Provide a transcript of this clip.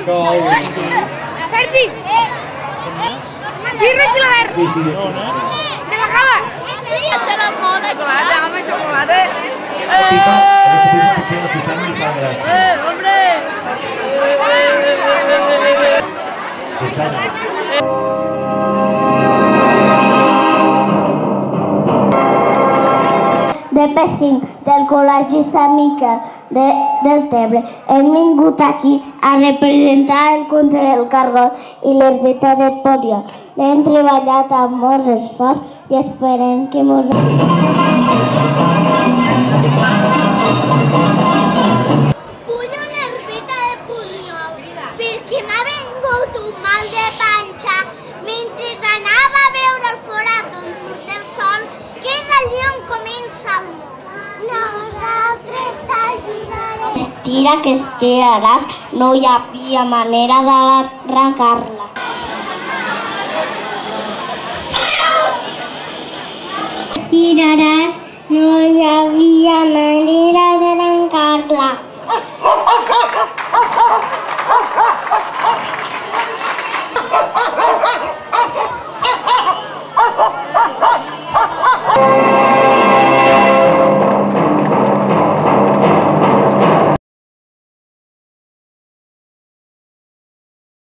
Sergi! Giro i Silabert! De la Java! Chocolate, dame chocolate! ¡Hombre! De P5 del Col·legi Sant Miquel del Tebre. Hem vingut aquí a representar el conte del cargol i l'herbeta de Poliol. L'hem treballat amb molts esforç i esperem que mos... Vull una herbeta de Poliol perquè m'ha vingut un mal de panxa mentre anava a veure el forat d'on surt el sol, que és allí on comença el món. Nosaltres t'ajudarem. Estira que estiraràs, no hi havia manera d'arrencar-la. Estiraràs, no hi havia manera d'arrencar-la.